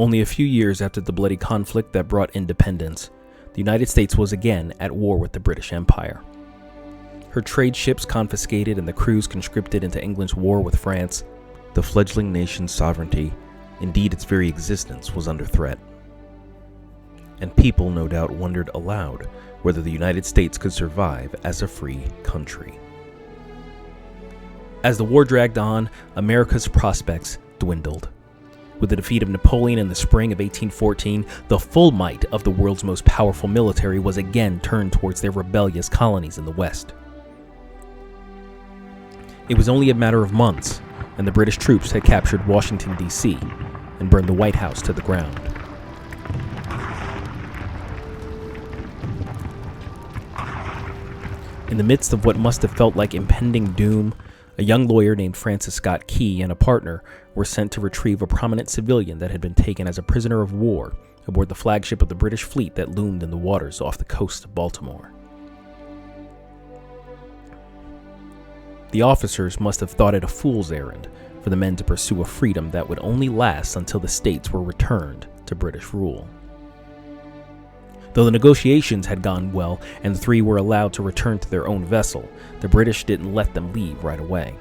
Only a few years after the bloody conflict that brought independence, the United States was again at war with the British Empire. Her trade ships confiscated and the crews conscripted into England's war with France, the fledgling nation's sovereignty, indeed its very existence, was under threat. And people no doubt wondered aloud whether the United States could survive as a free country. As the war dragged on, America's prospects dwindled. With the defeat of Napoleon in the spring of 1814, the full might of the world's most powerful military was again turned towards their rebellious colonies in the West. It was only a matter of months, and the British troops had captured Washington, D.C., and burned the White House to the ground. In the midst of what must have felt like impending doom, a young lawyer named Francis Scott Key and a partner were sent to retrieve a prominent civilian that had been taken as a prisoner of war aboard the flagship of the British fleet that loomed in the waters off the coast of Baltimore. The officers must have thought it a fool's errand for the men to pursue a freedom that would only last until the states were returned to British rule. Though the negotiations had gone well and the three were allowed to return to their own vessel, the British didn't let them leave right away.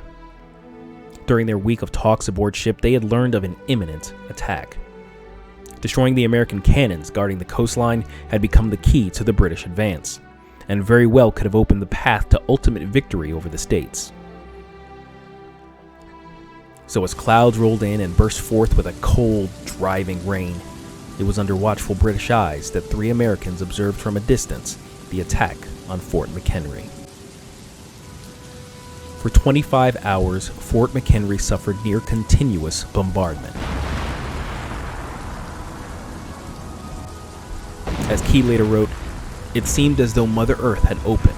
During their week of talks aboard ship, they had learned of an imminent attack. Destroying the American cannons guarding the coastline had become the key to the British advance, and very well could have opened the path to ultimate victory over the states. So as clouds rolled in and burst forth with a cold, driving rain, it was under watchful British eyes that 3 Americans observed from a distance the attack on Fort McHenry. For 25 hours, Fort McHenry suffered near continuous bombardment. As Key later wrote, "It seemed as though Mother Earth had opened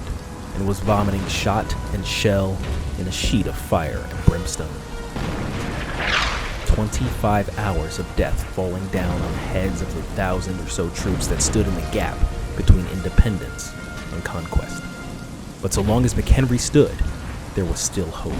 and was vomiting shot and shell in a sheet of fire and brimstone. 25 hours of death falling down on the heads of the 1,000 or so troops that stood in the gap between independence and conquest. But so long as McHenry stood, there was still hope."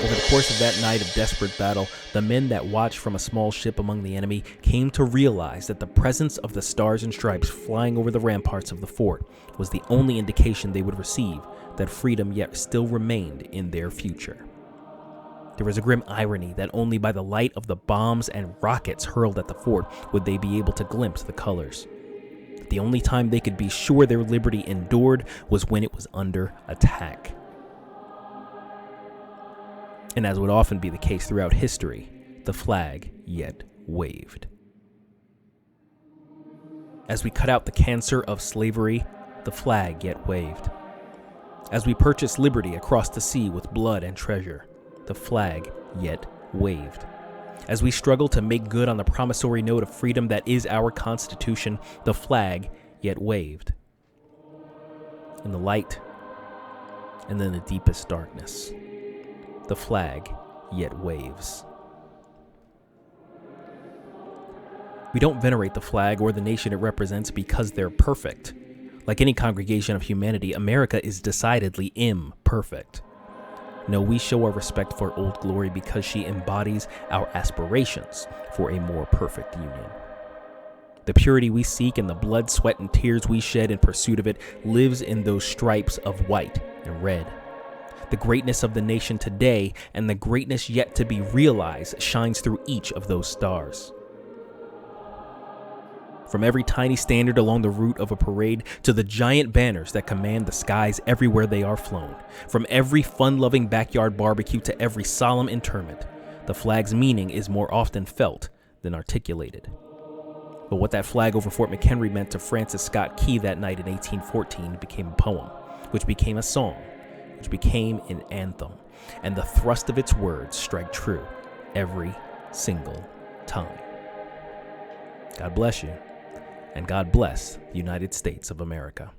Over the course of that night of desperate battle, the men that watched from a small ship among the enemy came to realize that the presence of the stars and stripes flying over the ramparts of the fort was the only indication they would receive that freedom yet still remained in their future. There was a grim irony that only by the light of the bombs and rockets hurled at the fort would they be able to glimpse the colors. The only time they could be sure their liberty endured was when it was under attack. And as would often be the case throughout history, the flag yet waved. As we cut out the cancer of slavery, the flag yet waved. As we purchased liberty across the sea with blood and treasure, the flag yet waved. As we struggle to make good on the promissory note of freedom that is our Constitution, the flag yet waved. In the light and then the deepest darkness, the flag yet waves. We don't venerate the flag or the nation it represents because they're perfect. Like any congregation of humanity, America is decidedly imperfect. No, we show our respect for Old Glory because she embodies our aspirations for a more perfect union. The purity we seek and the blood, sweat, and tears we shed in pursuit of it lives in those stripes of white and red. The greatness of the nation today and the greatness yet to be realized shines through each of those stars. From every tiny standard along the route of a parade to the giant banners that command the skies everywhere they are flown, from every fun-loving backyard barbecue to every solemn interment, the flag's meaning is more often felt than articulated. But what that flag over Fort McHenry meant to Francis Scott Key that night in 1814 became a poem, which became a song, which became an anthem, and the thrust of its words strike true every single time. God bless you, and God bless the United States of America.